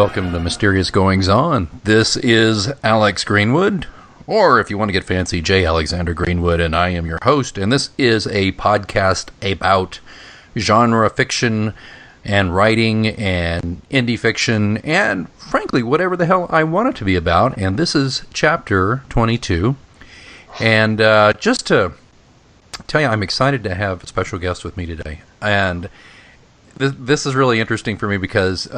welcome to Mysterious Goings On. This is Alex Greenwood, or if you want to get fancy, J. Alexander Greenwood, and I am your host. And this is a podcast about genre fiction and writing and indie fiction and, frankly, whatever the hell I want it to be about. And this is chapter 22. And just to tell you, I'm excited to have a special guest with me today. And this is really interesting for me because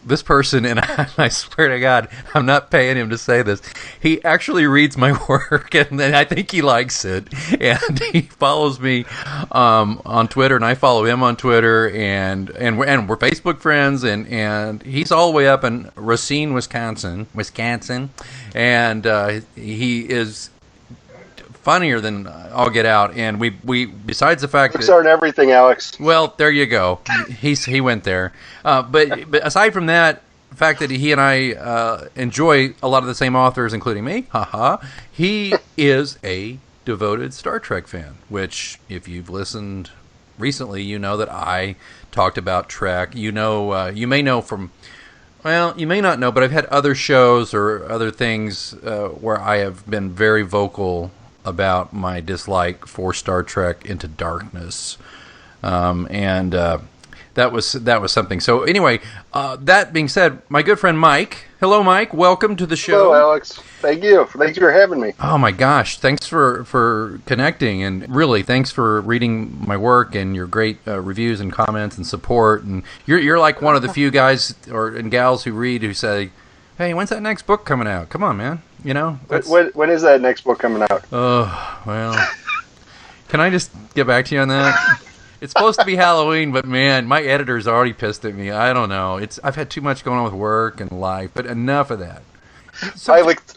this person, and I swear to God, I'm not paying him to say this, he actually reads my work, and I think he likes it, and he follows me on Twitter, and I follow him on Twitter, and we're Facebook friends, and he's all the way up in Racine, Wisconsin, and he is funnier than all get out, and we besides the fact books aren't everything, Alex. Well, there you go. He went there, but aside from that, the fact that he and I enjoy a lot of the same authors, including me, he is a devoted Star Trek fan. Which, if you've listened recently, you know that I talked about Trek. You know, you may know from. Well, you may not know, but I've had other shows or other things where I have been very vocal about my dislike for Star Trek Into Darkness, and that was something. So anyway, that being said, my good friend Mike. Hello, Mike. Welcome to the show. Hello, Alex. Thank you. Thanks for having me. Oh my gosh, thanks for connecting, and really thanks for reading my work and your great reviews and comments and support. And you're like one of the few guys and gals who say, "Hey, when's that next book coming out? Come on, man." You know, when is that next book coming out? Oh, well, can I just get back to you on that? It's supposed to be Halloween, but man, my editor's already pissed at me. I don't know. I've had too much going on with work and life, but enough of that.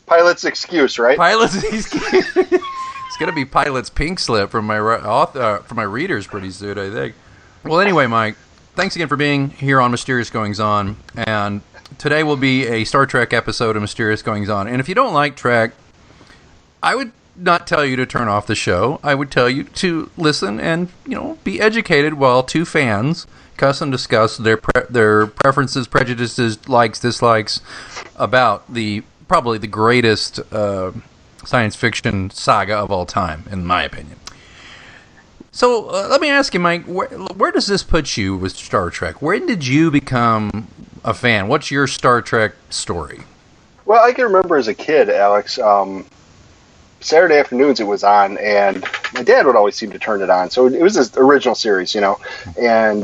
Pilot's excuse, right? Pilot's excuse. It's gonna be Pilot's pink slip from my readers pretty soon, I think. Well, anyway, Mike, thanks again for being here on Mysterious Goings On, and today will be a Star Trek episode of Mysterious Goings On. And if you don't like Trek, I would not tell you to turn off the show. I would tell you to listen and, be educated while two fans cuss and discuss their preferences, prejudices, likes, dislikes about probably the greatest science fiction saga of all time, in my opinion. So let me ask you, Mike, where does this put you with Star Trek? When did you become a fan? What's your Star Trek story? Well, I can remember as a kid, Alex, Saturday afternoons it was on, and my dad would always seem to turn it on. So it was this original series, and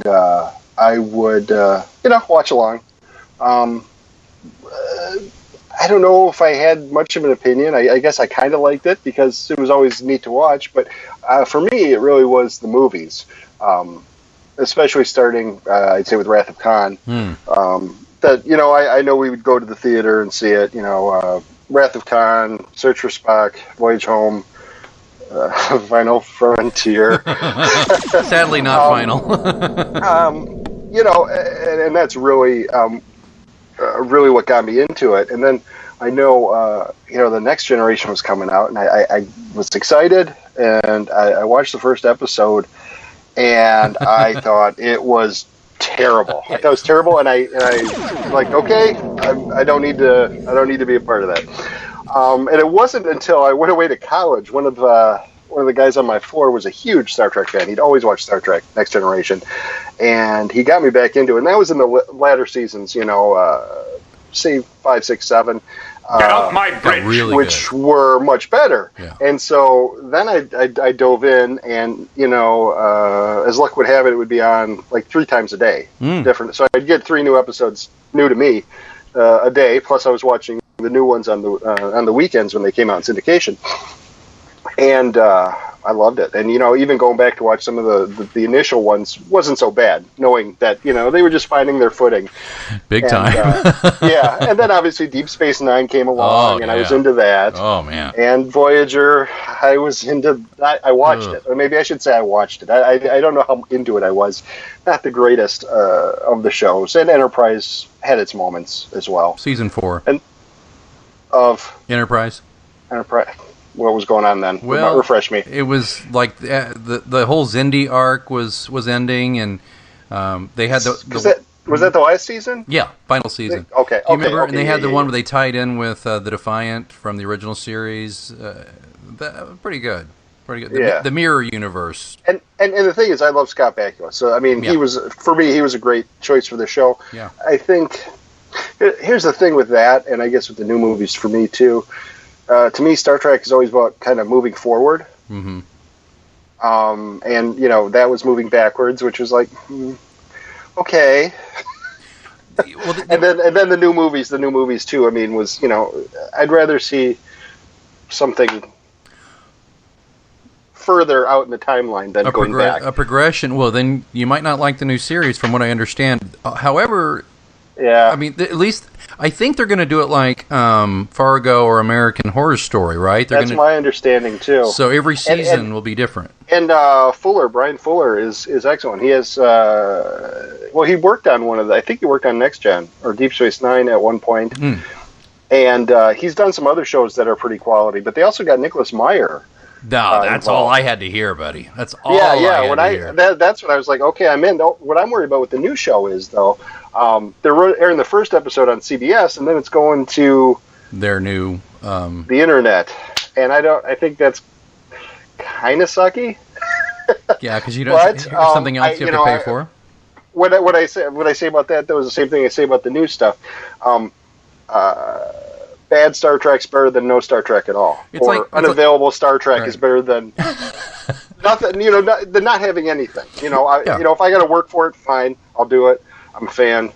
I would, watch along. I don't know if I had much of an opinion. I guess I kind of liked it because it was always neat to watch. But for me, it really was the movies, especially starting, I'd say, with Wrath of Khan. That, I know we would go to the theater and see it, Wrath of Khan, Search for Spock, Voyage Home, Final Frontier. Sadly not final. And that's really what got me into it. And then I know, the Next Generation was coming out, and I was excited, and I watched the first episode, and I thought it was terrible. I thought it was terrible, and I like, okay, I don't need to be a part of that. And it wasn't until I went away to college. One of the guys on my floor was a huge Star Trek fan. He'd always watched Star Trek Next Generation, and he got me back into it. And that was in the latter seasons, say 5, 6, 7. Get off my bridge. Really which good. Were much better. Yeah. And so then I dove in, and as luck would have it, it would be on like 3 times a day, different. So I'd get 3 new episodes, new to me, a day. Plus I was watching the new ones on the weekends when they came out in syndication, and I loved it. And even going back to watch some of the initial ones wasn't so bad, knowing that they were just finding their footing. Big time. Yeah, and then obviously Deep Space Nine came along, and I was into that. Oh man! And Voyager, I was into that. I watched it, or maybe I should say I watched it. I don't know how into it I was. Not the greatest of the shows, and Enterprise had its moments as well. Season 4 and of Enterprise. What was going on then? Well, refresh me. It was like the whole Xindi arc was ending, and they had Was that the last season? Yeah, final season. Okay. Do you remember? Okay, and they had the one where they tied in with the Defiant from the original series. Pretty good. Pretty good. The Mirror Universe. And the thing is, I love Scott Bakula. So I mean, he was a great choice for the show. Yeah. I think here's the thing with that, and I guess with the new movies for me too. To me, Star Trek is always about kind of moving forward. Mm-hmm. And that was moving backwards, which was like, okay. Well, and then the new movies too. I mean, was I'd rather see something further out in the timeline than going back. A progression. Well, then you might not like the new series, from what I understand. However, yeah. I mean, at least I think they're going to do it like Fargo or American Horror Story, right? That's my understanding too. So every season will be different. And Brian Fuller is excellent. He has he worked on I think he worked on Next Gen or Deep Space Nine at one point. And he's done some other shows that are pretty quality. But they also got Nicholas Meyer. No, that's all I had to hear, buddy. That's all. Yeah. That's what I was like. Okay, I'm in. What I'm worried about with the new show is though, they're airing the first episode on CBS, and then it's going to their new the internet, and I think that's kind of sucky. Yeah, because you don't. Here's something else you have to pay for. What I say about that though is the same thing I say about the new stuff. Bad Star Trek's better than no Star Trek at all. Unavailable Star Trek is better than nothing. Than not having anything. If I got to work for it, fine, I'll do it. I'm a fan.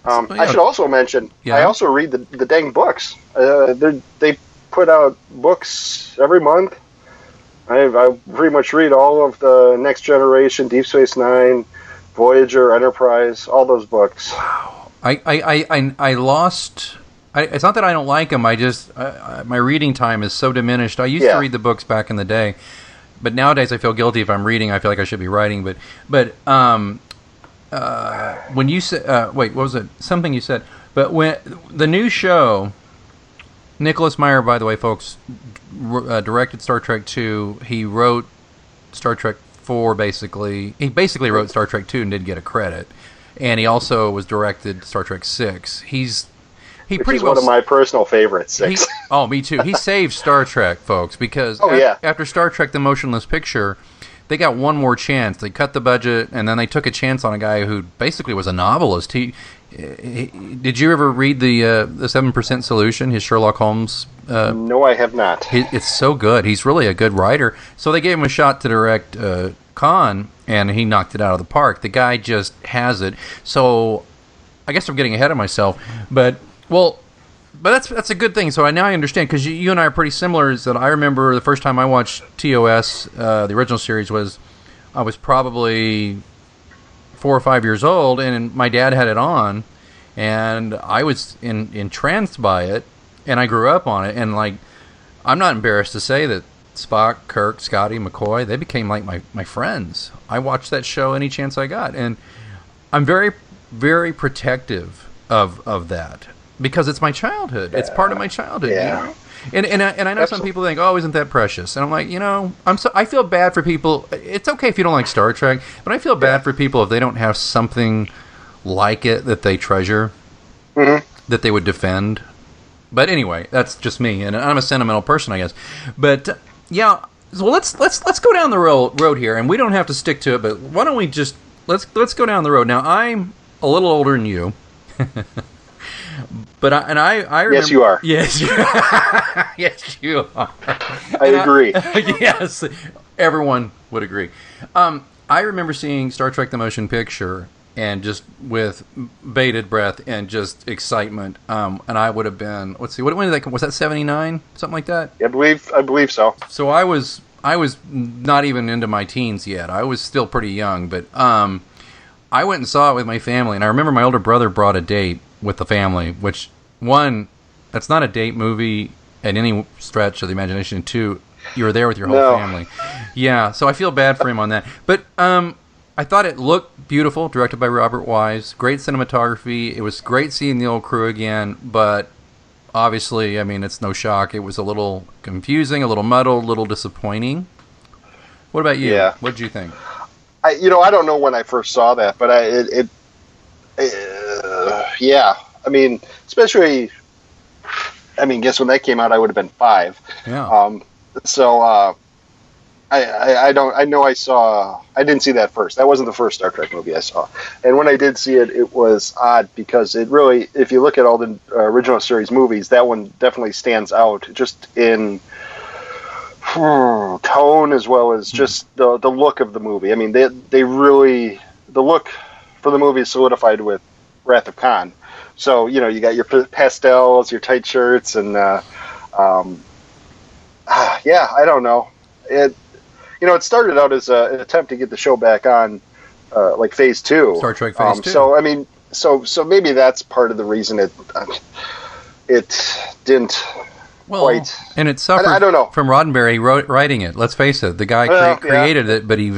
I should also mention, I also read the dang books. They put out books every month. I pretty much read all of the Next Generation, Deep Space Nine, Voyager, Enterprise, all those books. Wow. I lost. It's not that I don't like them. I just my reading time is so diminished. I used to read the books back in the day, but nowadays I feel guilty if I'm reading. I feel like I should be writing. But when you said what was it? Something you said. But when the new show, Nicholas Meyer, by the way, folks, directed Star Trek 2. He wrote Star Trek 4. He basically wrote Star Trek 2 and didn't get a credit. And he also was directed Star Trek 6. Which is one of my personal favorites. 6. Me too. He saved Star Trek, folks, because after Star Trek: The Motionless Picture, they got one more chance. They cut the budget, and then they took a chance on a guy who basically was a novelist. Did you ever read the 7% Solution? His Sherlock Holmes. No, I have not. It's so good. He's really a good writer. So they gave him a shot to direct Khan, and he knocked it out of the park. The guy just has it. So I guess I'm getting ahead of myself, but that's a good thing. So now I understand, because you and I are pretty similar. Is that I remember the first time I watched TOS, the original series, I was probably 4 or 5 years old, and my dad had it on, and I was entranced by it, and I grew up on it. And like, I'm not embarrassed to say that Spock, Kirk, Scotty, McCoy, they became like my friends. I watched that show any chance I got, and I'm very, very protective of that. Because it's my childhood. It's part of my childhood. Yeah. And I know some people think, oh, isn't that precious? And I'm like, I feel bad for people. It's okay if you don't like Star Trek, but I feel bad for people if they don't have something like it that they treasure, that they would defend. But anyway, that's just me, and I'm a sentimental person, I guess. But so let's go down the road here, and we don't have to stick to it. But why don't we just let's go down the road? Now, I'm a little older than you. But I remember, yes, you are. Yes, yes, you are. I agree. Yes, everyone would agree. I remember seeing Star Trek: The Motion Picture, and just with bated breath and just excitement. And I would have been, let's see, when did that come? Was that 79? Something like that? I believe so. So I was not even into my teens yet. I was still pretty young, but I went and saw it with my family, and I remember my older brother brought a date with the family, which, one, that's not a date movie at any stretch of the imagination. Two, you were there with your whole family. Yeah, so I feel bad for him on that. But I thought it looked beautiful, directed by Robert Wise. Great cinematography. It was great seeing the old crew again, but obviously, I mean, it's no shock. It was a little confusing, a little muddled, a little disappointing. What about you? Yeah. What did you think? I don't know when I first saw that, but yeah. I mean, especially, I mean, guess when that came out, I would have been 5. Yeah. So I didn't see that first. That wasn't the first Star Trek movie I saw. And when I did see it, it was odd because it really, if you look at all the original series movies, that one definitely stands out just in tone as well as just the look of the movie. I mean, they really, the look for the movie is solidified with Wrath of Khan. So, you know, you got your pastels, your tight shirts, and yeah, I don't know. It started out as an attempt to get the show back on, like Phase 2. Star Trek Phase 2. So, I mean, so maybe that's part of the reason it didn't quite. And it suffered I don't know. from Roddenberry writing it. Let's face it, the guy created it, but he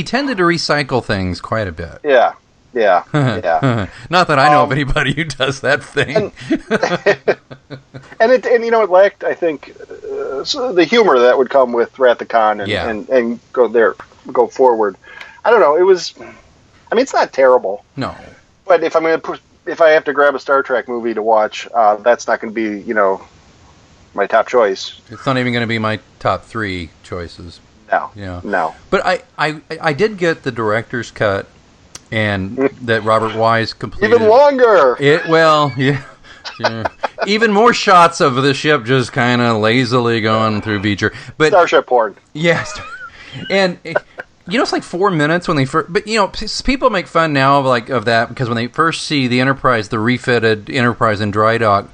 tended to recycle things quite a bit. Yeah. Yeah. Not that I know of anybody who does that thing. And it lacked, I think, the humor that would come with Wrath of Khan and go forward. I don't know. It was. I mean, it's not terrible. No. But if I have to grab a Star Trek movie to watch, that's not going to be my top choice. It's not even going to be my top 3 choices. No. Yeah. No. But I did get the director's cut. And that Robert Wise completed. Even longer. Yeah. Even more shots of the ship just kind of lazily going through Beecher. But Starship porn. Yes. And it's like 4 minutes when they first. But people make fun now of that because when they first see the Enterprise, the refitted Enterprise in dry dock,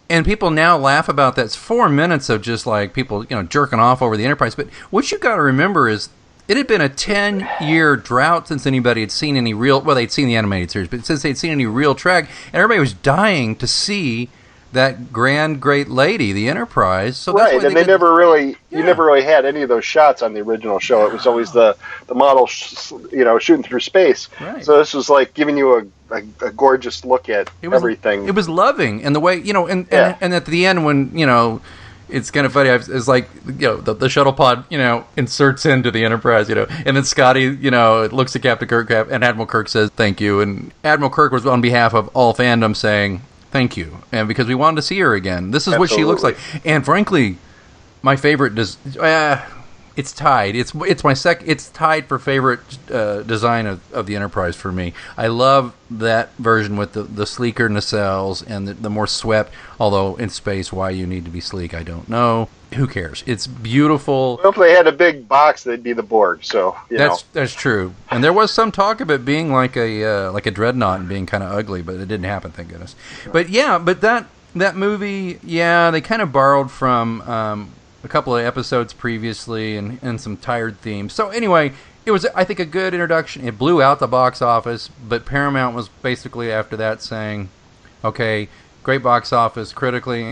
and people now laugh about that. It's 4 minutes of just like people jerking off over the Enterprise. But what you got to remember is. It had been a 10-year drought since anybody had seen any real... Well, they'd seen the animated series, but since they'd seen any real Trek, and everybody was dying to see that grand, great lady, the Enterprise. So that's right, and they never really... You never really had any of those shots on the original show. It was always the model, shooting through space. Right. So this was like giving you a gorgeous look at everything. It was loving, and the way... And at the end when, it's kind of funny. It's like the shuttle pod, inserts into the Enterprise, and then Scotty, looks at Captain Kirk, and Admiral Kirk says thank you, and Admiral Kirk was on behalf of all fandom saying thank you, and because we wanted to see her again. This is Absolutely. What she looks like, and frankly, my favorite it's tied. It's tied for favorite design of the Enterprise for me. I love that version with the sleeker nacelles and the more swept. Although in space, why you need to be sleek, I don't know. Who cares? It's beautiful. Well, if they had a big box, they'd be the Borg. So that's true. And there was some talk of it being like a dreadnought and being kind of ugly, but it didn't happen. Thank goodness. But that movie, they kind of borrowed from. A couple of episodes previously and some tired themes. So anyway, it was, I think, a good introduction. It blew out the box office, but Paramount was basically after that saying, okay, great box office, critically,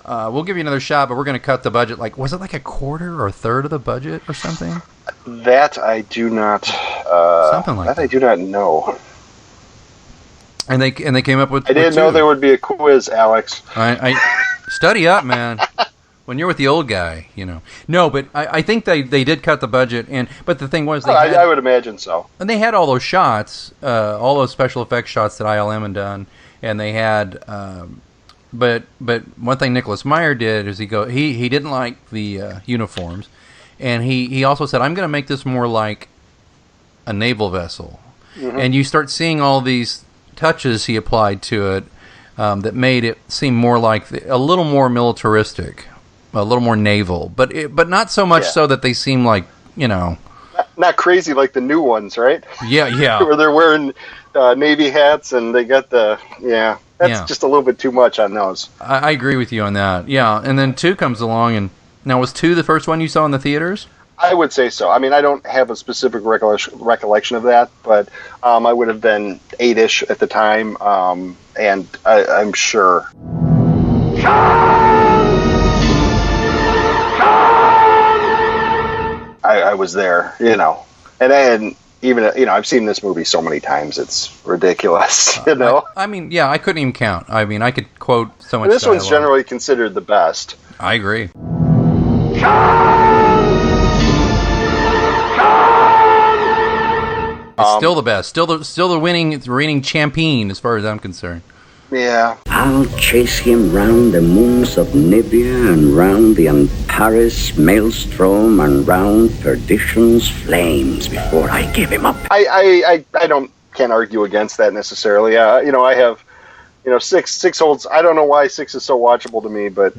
we'll give you another shot, but we're going to cut the budget. Like, was it like a quarter or a third of the budget or something? That I do not... something like that. I do not know. And they came up with... I didn't know there would be a quiz, Alex. I study up, man. When you're with the old guy, No, but I think they did cut the budget, but the thing was... I would imagine so. And they had all those shots, all those special effects shots that ILM had done, and they had... But one thing Nicholas Meyer did is he didn't like the uniforms, and he also said, I'm going to make this more like a naval vessel. Mm-hmm. And you start seeing all these touches he applied to it that made it seem more like a little more militaristic. A little more naval, but not so much so that they seem like, Not crazy like the new ones, right? Yeah. Where they're wearing Navy hats and they got that's just a little bit too much on those. I agree with you on that, yeah. And then 2 comes along, and now was 2 the first one you saw in the theaters? I would say so. I mean, I don't have a specific recollection of that, but I would have been 8-ish at the time, and I'm sure... I was there, and then even I've seen this movie so many times it's ridiculous, I mean, I couldn't even count. I mean, I could quote so much. And this one's generally considered the best. I agree. It's still the best. Still the reigning champion as far as I'm concerned. Yeah. I'll chase him round the moons of Nibia and round the Antares maelstrom and round perdition's flames before I give him up. I can't argue against that necessarily. I have, six holds. I don't know why 6 is so watchable to me, but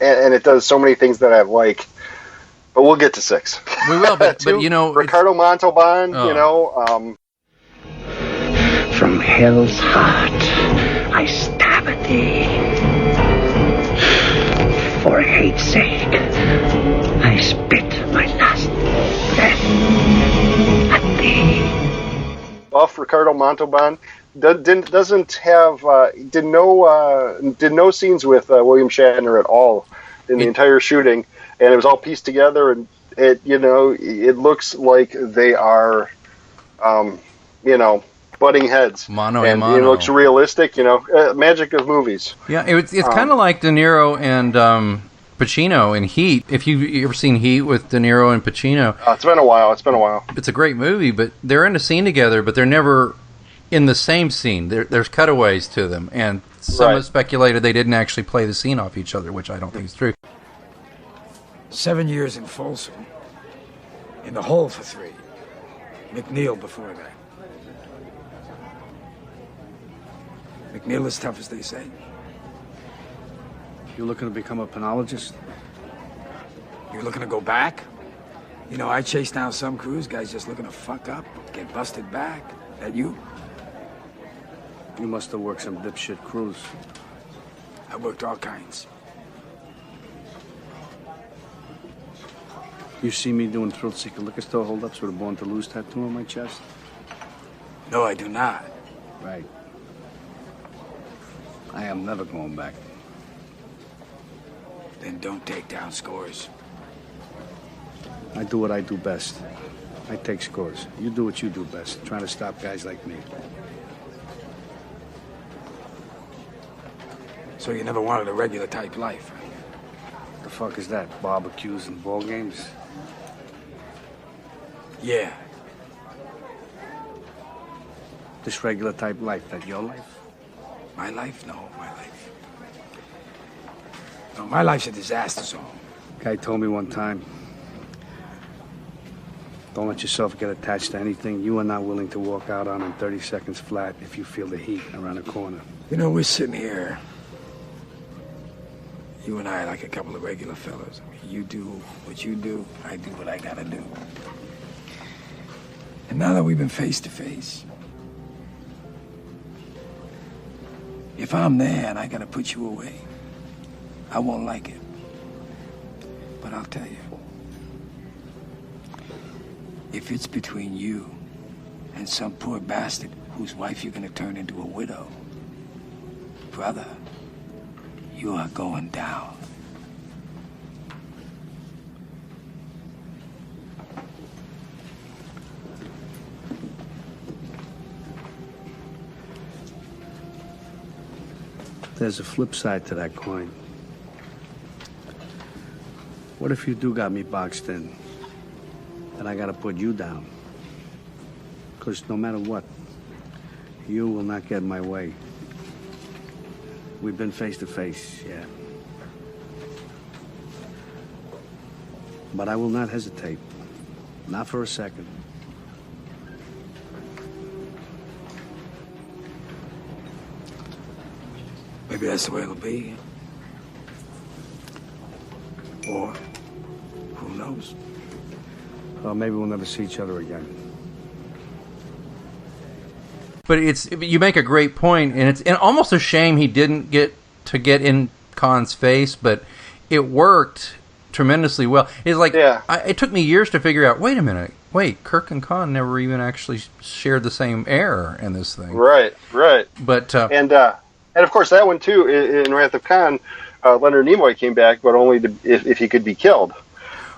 and it does so many things that I like. But we'll get to 6. We will, but Ricardo Montalban, From hell's heart, I stab at thee. For hate's sake, I spit my last breath at thee. Buff Ricardo Montalban did no scenes with William Shatner at all in the entire shooting, and it was all pieced together, and it looks like they are, butting heads. Mano and mano. It looks realistic, magic of movies. Yeah, it's kind of like De Niro and Pacino in Heat. If you've ever seen Heat with De Niro and Pacino. It's been a while. It's a great movie, but they're in a scene together, but they're never in the same scene. There's cutaways to them, and some have speculated they didn't actually play the scene off each other, which I don't think is true. 7 years in Folsom. In the hole for 3. McNeil before that. McNeil is tough as they say. You looking to become a penologist? You looking to go back? I chase down some crews, guys just looking to fuck up, get busted back. That you? You must have worked some dipshit crews. I worked all kinds. You see me doing thrill-seeker liquor store holdups with a Born to Lose tattoo on my chest? No, I do not. Right. I am never going back. Then don't take down scores. I do what I do best. I take scores. You do what you do best, trying to stop guys like me. So you never wanted a regular type life? The fuck is that? Barbecues and ball games? Yeah. This regular type life, that your life? My life? No, my life. No, my life's a disaster zone. Guy told me one time, don't let yourself get attached to anything you are not willing to walk out on in 30 seconds flat if you feel the heat around the corner. We're sitting here. You and I are like a couple of regular fellas. You do what you do, I do what I gotta do. And now that we've been face to face, if I'm there and I gotta put you away, I won't like it. But I'll tell you, if it's between you and some poor bastard whose wife you're gonna turn into a widow, brother, you are going down. There's a flip side to that coin. What if you do got me boxed in? Then I gotta put you down. Because no matter what, you will not get in my way. We've been face to face, yeah. But I will not hesitate. Not for a second. Maybe that's the way it'll be. Or, who knows? Well, maybe we'll never see each other again. But you make a great point, and it's almost a shame he didn't get in Khan's face, but it worked tremendously well. It's like, it took me years to figure out, wait a minute, Kirk and Khan never even actually shared the same air in this thing. Right. But and of course that one too, in Wrath of Khan, Leonard Nimoy came back, but only if he could be killed.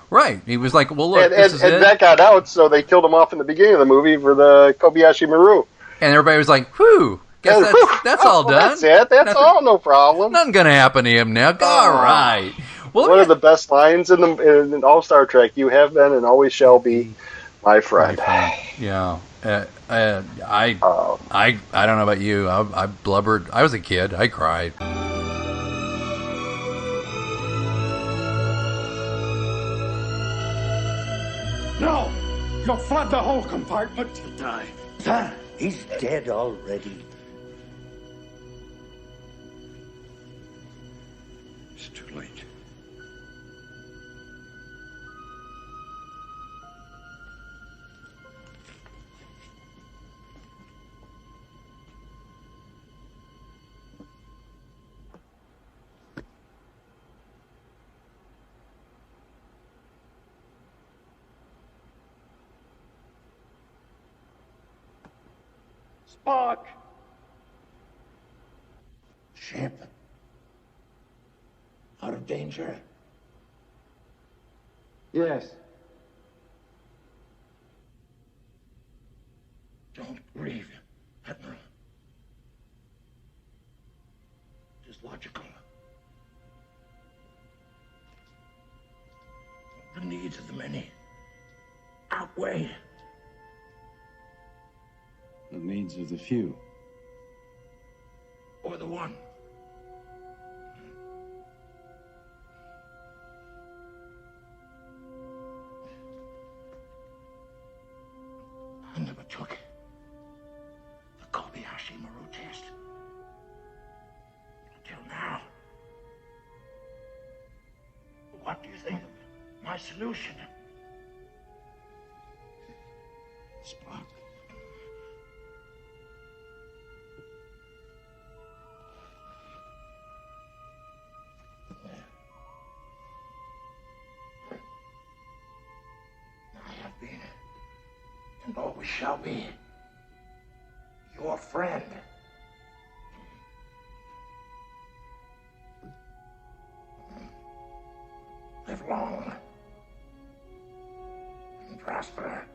Right. He was like, well, look, and that got out, so they killed him off in the beginning of the movie for the Kobayashi Maru. And everybody was like, whew, guess that's all done. That's it. That's all, no problem. Nothing going to happen to him now. All right. Well, one of the best lines in all Star Trek, you have been and always shall be my friend. Yeah. I don't know about you. I blubbered. I was a kid. I cried. No! You'll flood the whole compartment. He'll die. Sir, he's dead already. It's too late. Spock! Ship. Out of danger. Yes. Don't grieve, Admiral. It is logical. The needs of the many outweigh The needs of the few. or the one. I never took the Kobayashi Maru test until now. What do you think of my solution? Spock. I have been, and always shall be, your friend. Live long and prosper.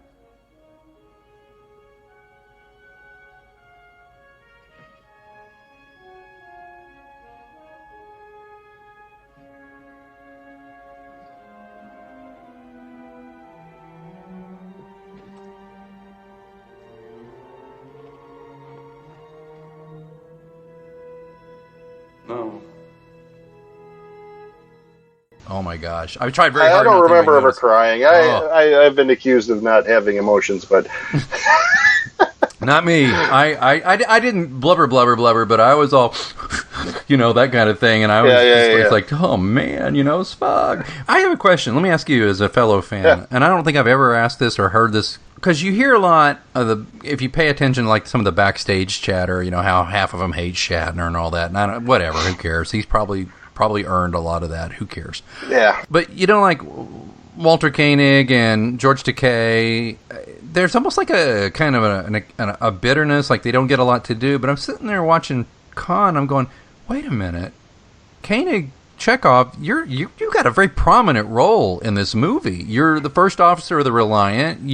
No. Oh my gosh! I've tried very I hard. don't not to remember make ever notice. crying. Oh. I've been accused of not having emotions, but Not me. I didn't blubber, but I was all, that kind of thing, and I was Yeah. like, oh man, Spock. I have a question. Let me ask you, as a fellow fan, and I don't think I've ever asked this or heard this, because you hear a lot of if you pay attention, like some of the backstage chatter, how half of them hate Shatner and all that, and whatever, who cares? He's probably earned a lot of that. Who cares? yeah. But like Walter Koenig and George Takei, there's almost like a kind of a bitterness, like they don't get a lot to do. But I'm sitting there watching Khan, I'm going, wait a minute, Koenig, Chekhov, you got a very prominent role in this movie. You're the first officer of the Reliant.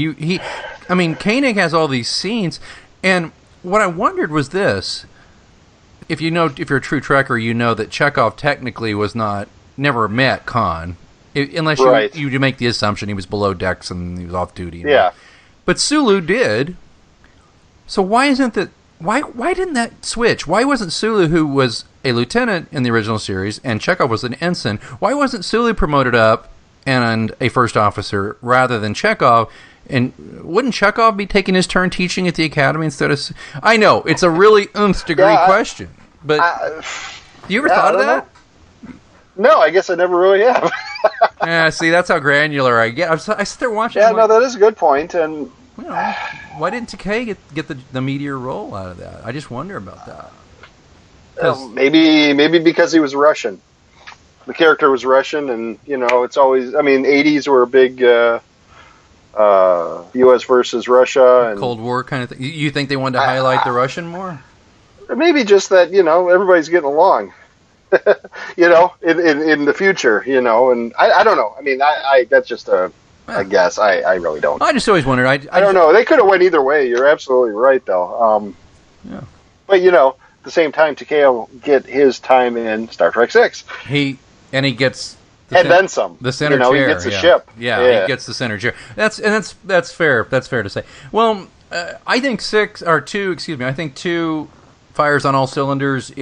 Koenig has all these scenes, and what I wondered was this: if you're a true Trekker, you know that Chekhov technically never met Khan. Unless Right. you make the assumption he was below decks and he was off duty. Yeah. But Sulu did. So why didn't that switch? Why wasn't Sulu, who was a lieutenant in the original series, and Chekhov was an ensign, why wasn't Sulu promoted up and a first officer rather than Chekhov? And wouldn't Chekhov be taking his turn teaching at the academy instead of... I know, it's a really nth degree question. But you ever thought of that? No, I guess I never really have. Yeah, see, that's how granular I get. I sit there watching. Yeah, no, that is a good point, and why didn't Takei get the meteor roll out of that? I just wonder about that. maybe because he was Russian. The character was Russian, and it's always. 80s were a big U.S. versus Russia and Cold War kind of thing. You think they wanted to highlight the Russian more? Maybe just that everybody's getting along. in the future, and I don't know. I that's just a guess. I really don't. I just always wondered. I don't know. They could have went either way. You're absolutely right, though. Yeah. But at the same time, Takei will get his time in Star Trek 6. He gets then some. The center chair. He gets a ship. Yeah, he gets the center chair. That's fair. That's fair to say. Well, I think 2 fires on all cylinders.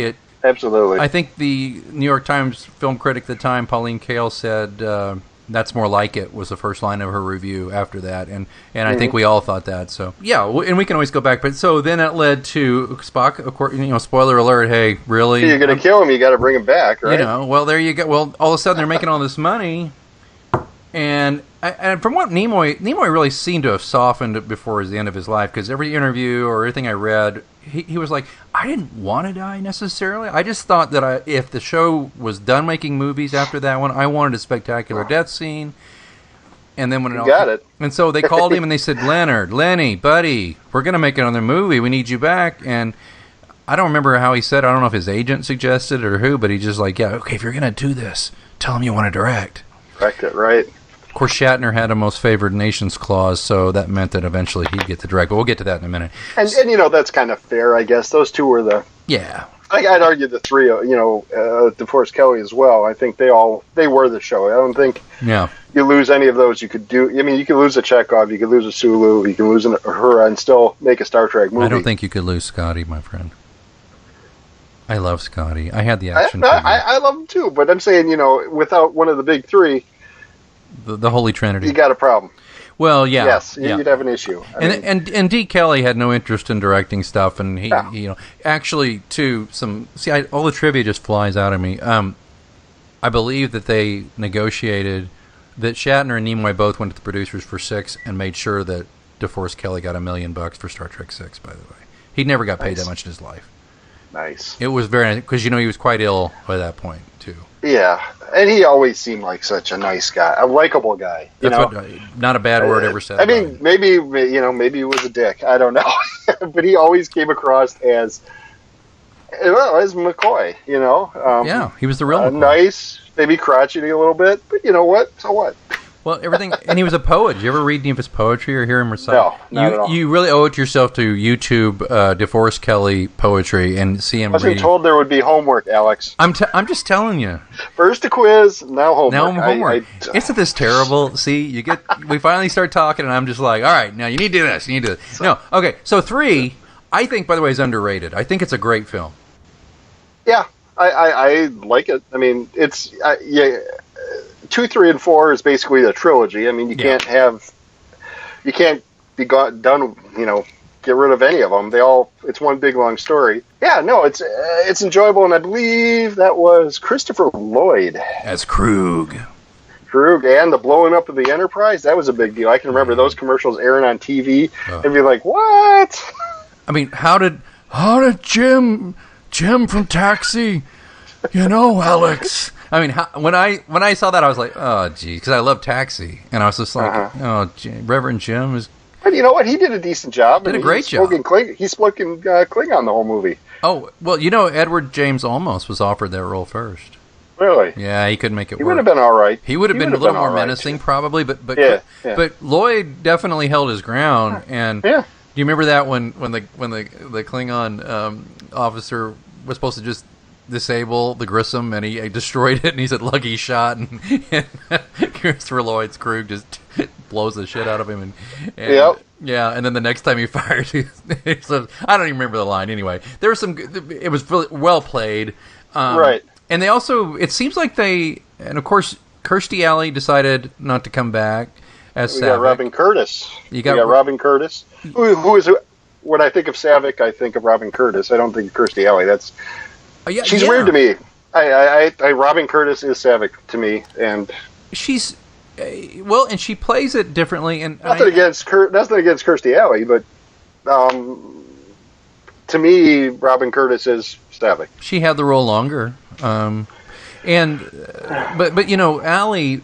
Absolutely. I think the New York Times film critic at the time, Pauline Kael, said that's more like it was the first line of her review after that, and I think we all thought that. So yeah, and we can always go back. But so then it led to Spock. Of course, spoiler alert. Hey, really? You're going to kill him. You got to bring him back, right? Well, there you go. Well, all of a sudden they're making all this money, and from what Nimoy really seemed to have softened before the end of his life, because every interview or everything I read, he was like, I didn't want to die necessarily. I just thought that if the show was done making movies after that one, I wanted a spectacular death scene. And then when got it. And so they called him and they said, Lenny, buddy, we're going to make another movie. We need you back. And I don't remember how he said. I don't know if his agent suggested or who, but he just like, yeah, okay, if you're going to do this, tell him you want to direct. Direct it, right. Of course, Shatner had a most favored nations clause, so that meant that eventually he'd get to direct. But we'll get to that in a minute. And that's kind of fair, I guess. Those two were the... Yeah. I'd argue the three, DeForest Kelley as well. I think they were the show. I don't think you lose any of those. You could you could lose a Chekhov, you could lose a Sulu, you can lose a Uhura and still make a Star Trek movie. I don't think you could lose Scotty, my friend. I love Scotty. I had the action I love him too, but I'm saying, without one of the big three... The Holy Trinity. You got a problem. Well, yeah. Yes, you'd have an issue. And D. Kelly had no interest in directing stuff, and he actually, too, all the trivia just flies out of me. I believe that they negotiated that Shatner and Nimoy both went to the producers for 6 and made sure that DeForest Kelley got $1 million for Star Trek 6, by the way. He never got paid that much in his life. Nice. It was because, he was quite ill by that point, too. Yeah, and he always seemed like such a nice guy, a likable guy. Not a bad word ever said. I mean, maybe he was a dick. I don't know, but he always came across as McCoy. He was the real McCoy. Nice, maybe crotchety a little bit, but you know what? So what? Well, everything, and he was a poet. Did you ever read any of his poetry or hear him recite? No, not at all. You really owe it to yourself to YouTube DeForest Kelley poetry and see him reading. I wasn't told there would be homework, Alex. I'm just telling you. First a quiz, now homework. Now homework. Isn't this terrible? See, we finally start talking, and I'm just like, all right, now you need to do this. You need to do this. No, okay. So 3, I think, by the way, is underrated. I think it's a great film. Yeah, I like it. I mean, it's 2, 3, and 4 is basically a trilogy. I mean, you can't be done. Get rid of any of them. It's one big long story. Yeah, no, it's enjoyable, and I believe that was Christopher Lloyd as Krug. And the blowing up of the Enterprise, that was a big deal. I can remember those commercials airing on TV and be like, what? I mean, how did Jim from Taxi, Alex? I mean, when I saw that, I was like, oh, gee, because I love Taxi. And I was just like, Reverend Jim is... But you know what? He did a decent job. Did a great job. He spoke in Klingon the whole movie. Oh, well, Edward James Olmos was offered that role first. Really? Yeah, he couldn't make it work. He would have been all right. He would have been a little more menacing, probably, but Lloyd definitely held his ground. And do you remember that when the Klingon officer was supposed to just disable the Grissom, and he destroyed it, and he said lucky shot, and Christopher Lloyd's crew just blows the shit out of him, and then the next time he fires, so I don't even remember the line. Anyway, there was it was really well played, right? And they also, it seems like and of course Kirstie Alley decided not to come back as Saavik. Got Robin Curtis. You got Robin Curtis, who is when I think of Saavik, I think of Robin Curtis. I don't think of Kirstie Alley. She's weird to me. Robin Curtis is Saavik to me, and she's and she plays it differently. And nothing against Kirstie Alley, but to me, Robin Curtis is Saavik. She had the role longer, but Alley.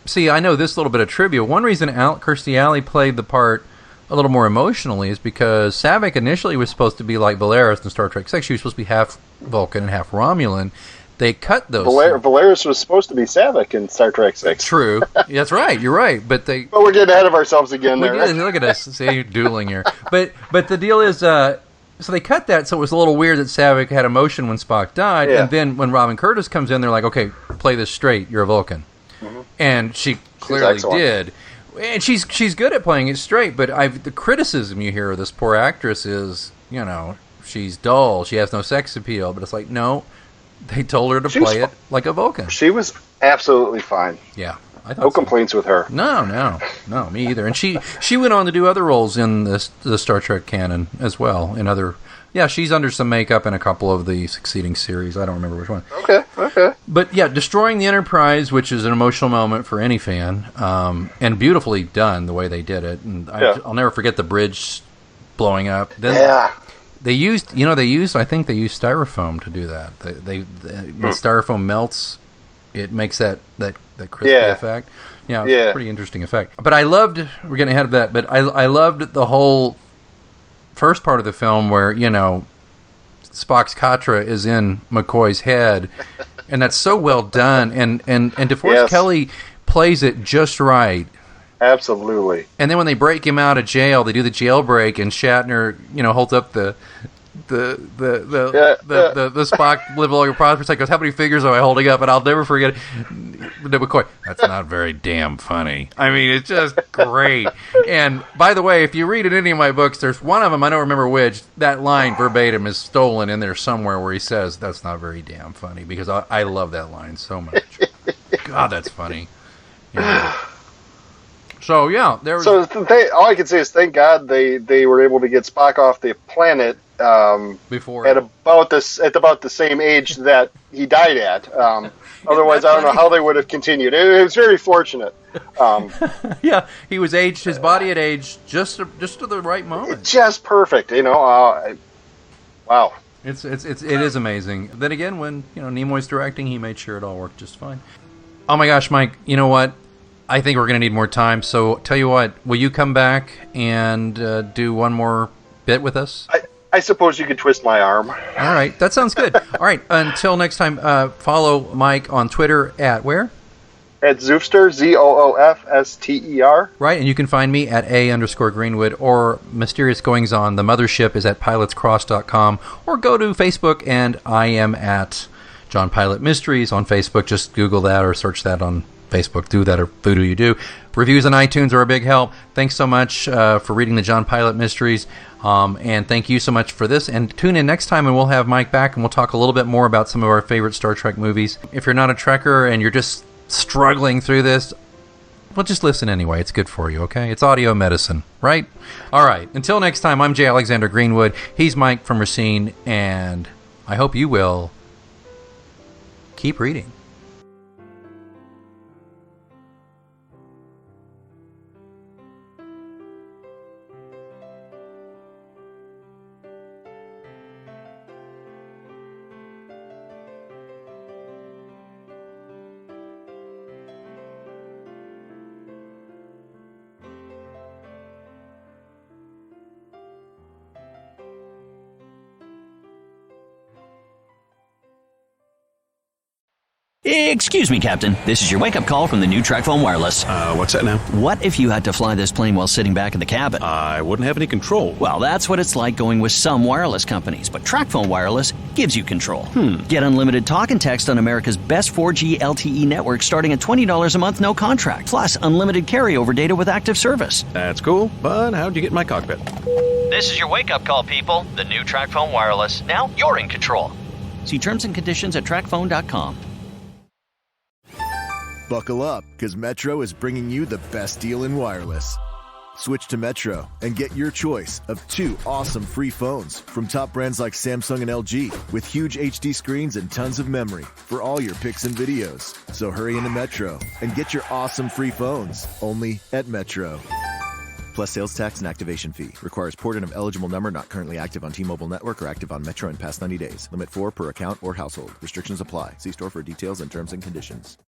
See, I know this little bit of trivia. One reason Kirstie Alley played the part a little more emotionally is because Saavik initially was supposed to be like Valeris in Star Trek 6. She was supposed to be half Vulcan and half Romulan. They cut those. Valeris was supposed to be Saavik in Star Trek 6. True. That's right. You're right. But we're getting ahead of ourselves again there. Look at us. See, dueling here. But the deal is, so they cut that, so it was a little weird that Saavik had emotion when Spock died. Yeah. And then when Robin Curtis comes in, they're like, okay, play this straight. You're a Vulcan. Mm-hmm. And she clearly did. And she's good at playing it straight, but the criticism you hear of this poor actress is, she's dull, she has no sex appeal, but it's like, no, they told her to play it like a Vulcan. She was absolutely fine. Yeah. No complaints with her. No, me either. And she went on to do other roles in the Star Trek canon as well. She's under some makeup in a couple of the succeeding series. I don't remember which one. Okay. But yeah, destroying the Enterprise, which is an emotional moment for any fan, and beautifully done the way they did it. And I'll never forget the bridge blowing up. Then they used styrofoam to do that. When styrofoam melts, it makes that crispy effect. Yeah. Pretty interesting effect. But I loved, we're getting ahead of that, but I loved the whole first part of the film where, Spock's Katra is in McCoy's head, and that's so well done, and DeForest Kelley plays it just right. Absolutely. And then when they break him out of jail, they do the jailbreak, and Shatner, holds up the Spock live along your prosperous. Goes, how many figures am I holding up? And I'll never forget it. McCoy, that's not very damn funny. I mean, it's just great. And by the way, if you read in any of my books, there's one of them, I don't remember which, that line verbatim is stolen in there somewhere where he says, that's not very damn funny, because I love that line so much. God, that's funny. So, yeah. All I can say is thank God they were able to get Spock off the planet before at about the same age that he died at. Otherwise, I don't know how they would have continued. It was very fortunate. Yeah, he was aged. His body had aged just to the right moment. Just perfect. Wow. It is amazing. Then again, when Nimoy's directing, he made sure it all worked just fine. Oh my gosh, Mike! You know what? I think we're going to need more time. So tell you what, will you come back and do one more bit with us? I suppose you could twist my arm. All right. That sounds good. All right. Until next time, follow Mike on Twitter at where? At Zoofster, ZOOFSTER. Right. And you can find me at @A_Greenwood or Mysterious Goings On. The mothership is at pilotscross.com, or go to Facebook, and I am at John Pilot Mysteries on Facebook. Just Google that or search that on Facebook. Do that or voodoo you do. Reviews on iTunes are a big help. Thanks so much for reading the John Pilot Mysteries. And thank you so much for this. And tune in next time, and we'll have Mike back, and we'll talk a little bit more about some of our favorite Star Trek movies. If you're not a Trekker and you're just struggling through this, well, just listen anyway. It's good for you, okay? It's audio medicine, right? All right. Until next time, I'm J. Alexander Greenwood. He's Mike from Racine, and I hope you will keep reading. Excuse me, Captain. This is your wake-up call from the new TrekPhone Wireless. What's that now? What if you had to fly this plane while sitting back in the cabin? I wouldn't have any control. Well, that's what it's like going with some wireless companies, but TrekPhone Wireless gives you control. Get unlimited talk and text on America's best 4G LTE network starting at $20 a month, no contract. Plus, unlimited carryover data with active service. That's cool, but how'd you get in my cockpit? This is your wake-up call, people. The new TrekPhone Wireless. Now you're in control. See terms and conditions at TrekPhone.com. Buckle up, because Metro is bringing you the best deal in wireless. Switch to Metro and get your choice of 2 awesome free phones from top brands like Samsung and LG, with huge HD screens and tons of memory for all your pics and videos. So hurry into Metro and get your awesome free phones only at Metro. Plus sales tax and activation fee. Requires port-in of eligible number not currently active on T-Mobile network or active on Metro in past 90 days. Limit 4 per account or household. Restrictions apply. See store for details and terms and conditions.